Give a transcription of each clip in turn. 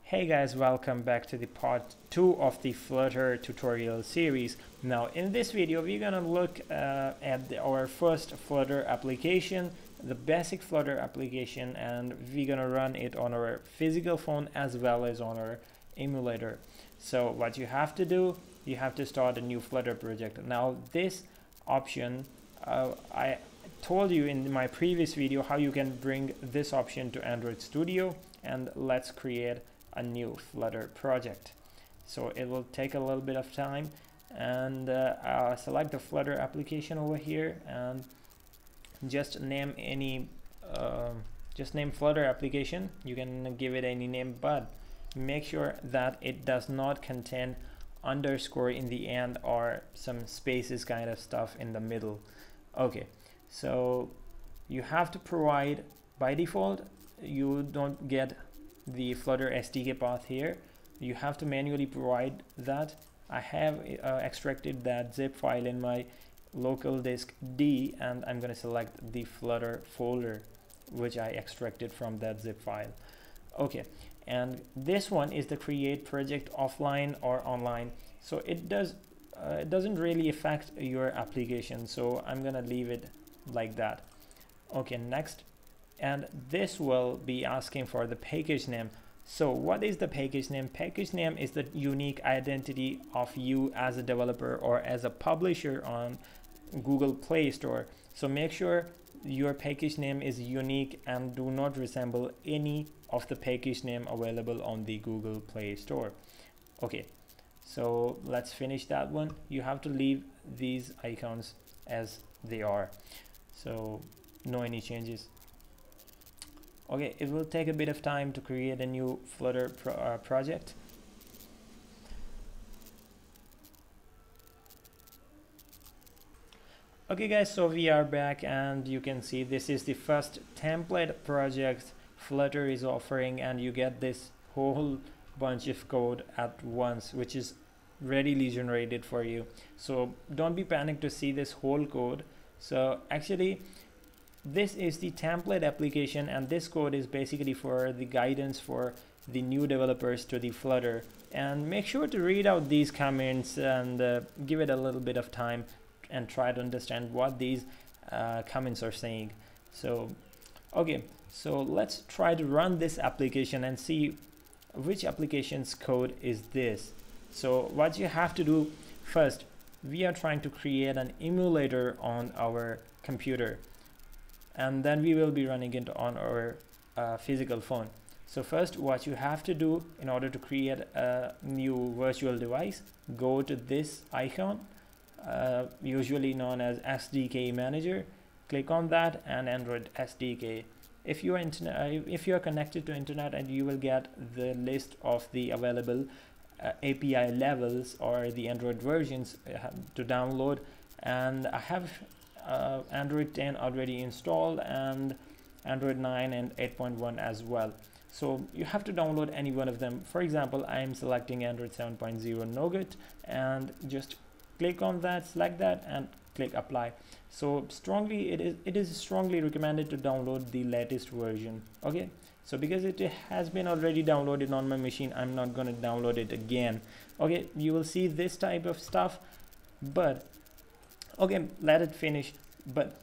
Hey guys, welcome back to the part 2 of the Flutter tutorial series. Now in this video we're gonna look at our first Flutter application, the basic Flutter application, and we're gonna run it on our physical phone as well as on our emulator. So what you have to do, you have to start a new Flutter project. Now this option, I told you in my previous video how you can bring this option to Android Studio, and let's create a new Flutter project. So it will take a little bit of time, and I'll select the Flutter application over here and just name any just name Flutter application. You can give it any name, but make sure that it does not contain underscore in the end or some spaces kind of stuff in the middle. Okay, so you have to provide, by default you don't get the Flutter Sdk path here. You have to manually provide that. I have extracted that zip file in my local disk D, and I'm going to select the Flutter folder which I extracted from that zip file. Okay, and this one is the create project offline or online, so it doesn't really affect your application, so I'm gonna leave it like that. Okay, next. And this will be asking for the package name. So what is the package name? Package name is the unique identity of you as a developer or as a publisher on Google Play Store. So make sure your package name is unique and do not resemble any of the package name available on the Google Play Store. Okay, so let's finish that one. You have to leave these icons as they are, so no any changes. Okay, it will take a bit of time to create a new Flutter project. Okay guys, so we are back, and you can see this is the first template project Flutter is offering, and you get this whole bunch of code at once which is readily generated for you. So don't be panicked to see this whole code. So actually this is the template application, and this code is basically for the guidance for the new developers to the Flutter. And make sure to read out these comments and give it a little bit of time and try to understand what these comments are saying. So okay, so let's try to run this application and see which application's code is this. So what you have to do first, we are trying to create an emulator on our computer, and then we will be running it on our physical phone. So first, what you have to do in order to create a new virtual device, go to this icon, usually known as SDK Manager. Click on that and Android SDK. If you are connected to internet, and you will get the list of the available API levels or the Android versions to download, and I have Android 10 already installed and Android 9 and 8.1 as well. So you have to download any one of them. For example, I am selecting Android 7.0 Nougat, and just click on that, select that, and click apply. So it is strongly recommended to download the latest version. Okay, so because it has been already downloaded on my machine, I'm not going to download it again. Okay, you will see this type of stuff, but okay, let it finish, but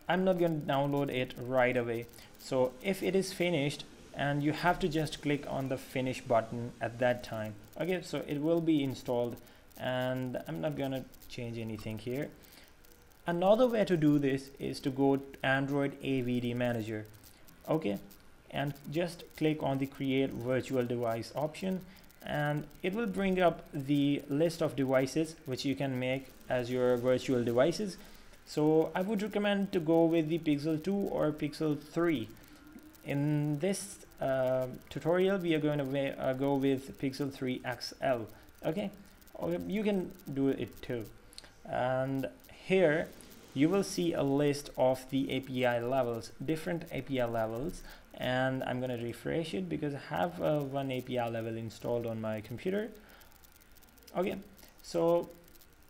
I'm not going to download it right away. So if it is finished, and you have to just click on the finish button at that time. Okay, so it will be installed, and I'm not going to change anything here. Another way to do this is to go to Android AVD Manager. Okay, and just click on the create virtual device option, and it will bring up the list of devices which you can make as your virtual devices. So I would recommend to go with the Pixel 2 or Pixel 3. In this tutorial we are going to go with Pixel 3 XL. Okay, or you can do it too. And here you will see a list of the API levels, different API levels, and I'm going to refresh it because I have one API level installed on my computer. Okay, so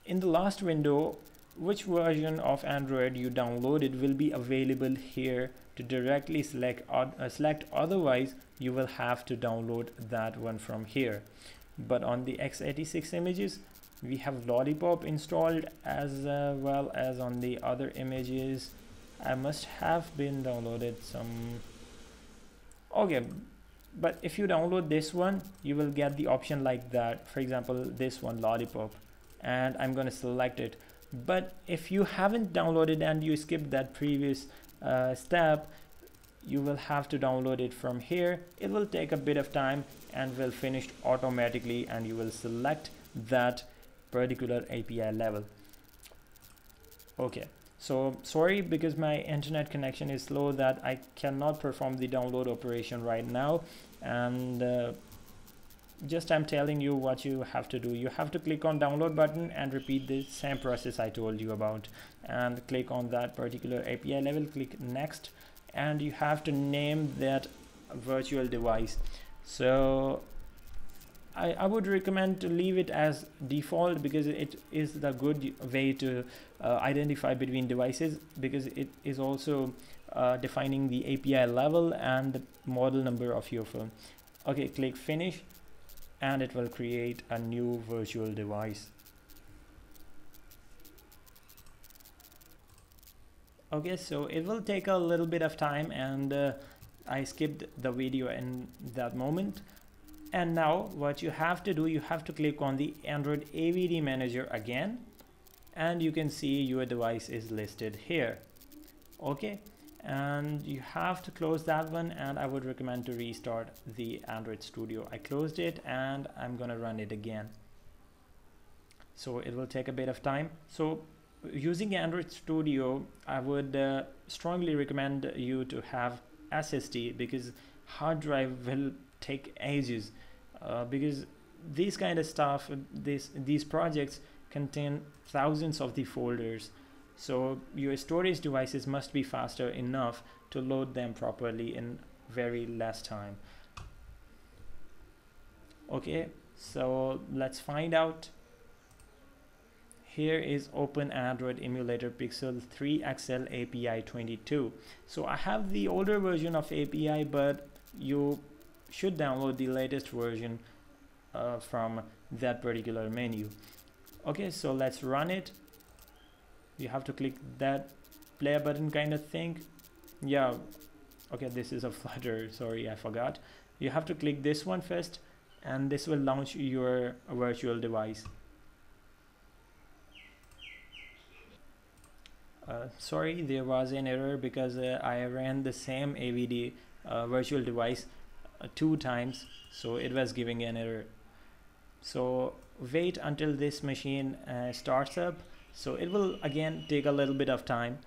in the last window which version of Android you downloaded will be available here to directly select, otherwise you will have to download that one from here. But on the x86 images we have Lollipop installed, as well as on the other images I must have been downloaded some. Okay, but if you download this one you will get the option like that, for example this one, Lollipop, and I'm going to select it. But if you haven't downloaded and you skipped that previous step, you will have to download it from here. It will take a bit of time and will finish automatically, and you will select that particular API level. Okay, so sorry, because my internet connection is slow, that I cannot perform the download operation right now, and just I'm telling you what you have to do. You have to click on download button and repeat the same process I told you about, and click on that particular API level, click next, and you have to name that virtual device. So I would recommend to leave it as default, because it is the good way to identify between devices, because it is also defining the API level and the model number of your phone. Okay, click finish, and it will create a new virtual device. Okay, so it will take a little bit of time, and I skipped the video in that moment. And now what you have to do, you have to click on the Android AVD manager again, and you can see your device is listed here. Okay, and you have to close that one, and I would recommend to restart the Android Studio. I closed it and I'm gonna run it again, so it will take a bit of time. So using Android Studio, I would strongly recommend you to have SSD, because hard drive will take ages, because these kind of stuff, these projects contain thousands of the folders, so your storage devices must be faster enough to load them properly in very less time. Okay, so let's find out. Here is Open Android Emulator Pixel 3 XL API 22. So I have the older version of API, but you should download the latest version from that particular menu. Okay, so let's run it. You have to click that play button kind of thing. Yeah, okay, this is a Flutter, sorry, I forgot. You have to click this one first, and this will launch your virtual device. Sorry, there was an error, because I ran the same AVD virtual device 2 times, so it was giving an error. So wait until this machine starts up. So it will again take a little bit of time.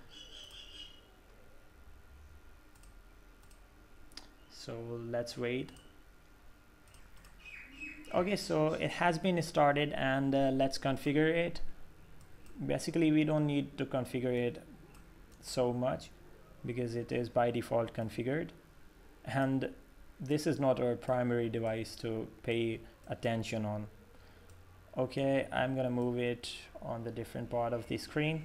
So let's wait. Okay, so it has been started, and let's configure it. Basically we don't need to configure it so much, because it is by default configured, and this is not our primary device to pay attention on. Okay, I'm gonna move it on the different part of the screen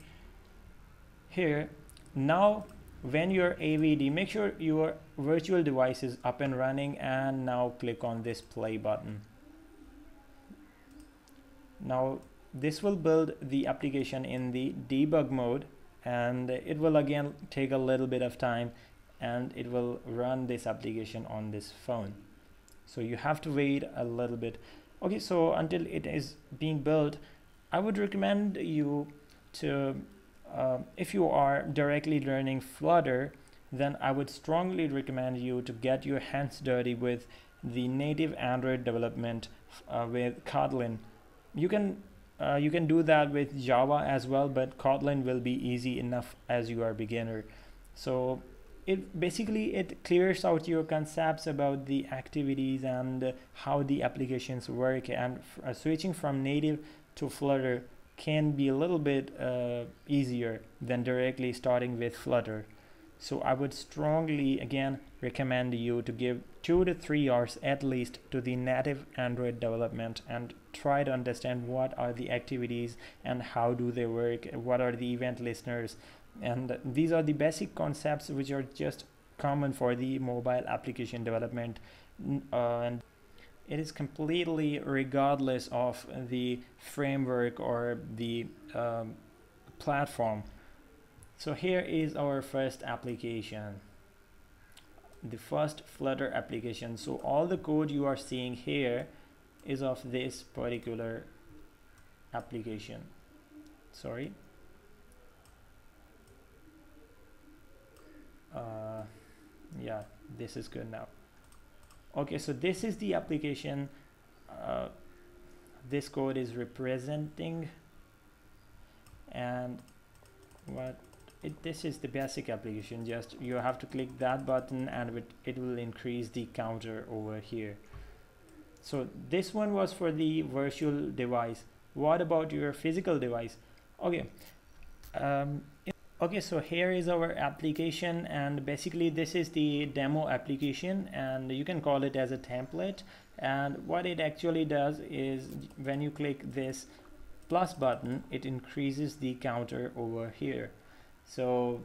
here. Now when your AVD, make sure your virtual device is up and running, and now click on this play button. Now this will build the application in the debug mode, and it will again take a little bit of time, and it will run this application on this phone. So you have to wait a little bit. Okay, so until it is being built, I would recommend you to, if you are directly learning Flutter, then I would strongly recommend you to get your hands dirty with the native Android development with Kotlin. You can do that with Java as well, but Kotlin will be easy enough as you are a beginner. So it clears out your concepts about the activities and how the applications work, and switching from native to Flutter can be a little bit easier than directly starting with Flutter. So I would strongly again recommend you to give 2 to 3 hours at least to the native Android development and try to understand what are the activities and how do they work, what are the event listeners, and these are the basic concepts which are just common for the mobile application development, and it is completely regardless of the framework or the platform. So here is our first application, the first Flutter application. So all the code you are seeing here is of this particular application. Sorry. Yeah, this is good now. Okay, so this is the application this code is representing, and this is the basic application. Just you have to click that button and it will increase the counter over here. So this one was for the virtual device. What about your physical device? Okay, okay, so here is our application, and basically this is the demo application, and you can call it as a template. And what it actually does is when you click this plus button, it increases the counter over here. So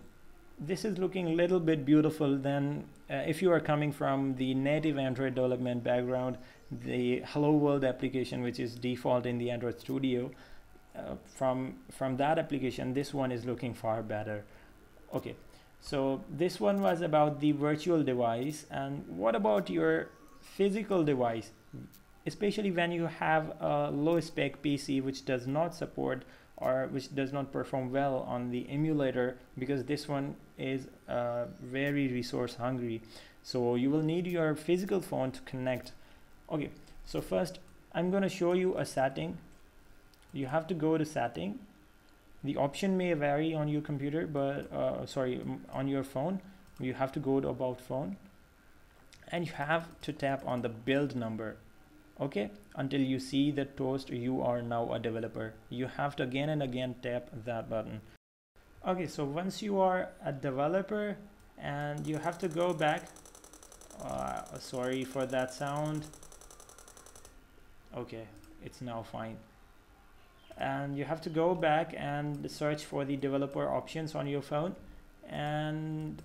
this is looking a little bit beautiful. Then if you are coming from the native Android development background, the Hello World application, which is default in the Android Studio, from that application, this one is looking far better. Okay, so this one was about the virtual device. And what about your physical device, especially when you have a low spec PC which does not support or which does not perform well on the emulator, because this one is very resource hungry. So you will need your physical phone to connect. Okay, so first I'm going to show you a setting. You have to go to setting. The option may vary on your computer, but on your phone. You have to go to about phone, and you have to tap on the build number, okay, until you see the toast you are now a developer. You have to again and again tap that button. Okay, so once you are a developer, and you have to go back, sorry for that sound. Okay, it's now fine. And you have to go back and search for the developer options on your phone, and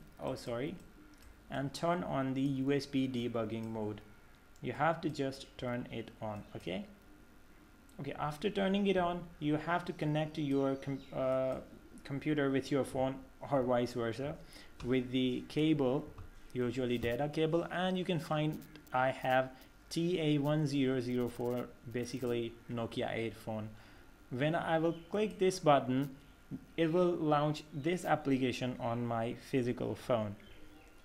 and turn on the USB debugging mode. You have to just turn it on. Okay, after turning it on, you have to connect to your computer with your phone, or vice versa, with the cable, usually data cable. And you can find I have TA1004, basically Nokia 8 phone. When I will click this button, it will launch this application on my physical phone.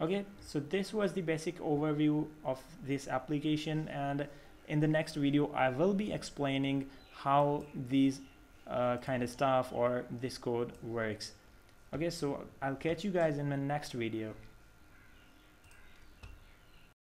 Okay, so this was the basic overview of this application, and in the next video I will be explaining how these kind of stuff or this code works. Okay, so I'll catch you guys in the next video.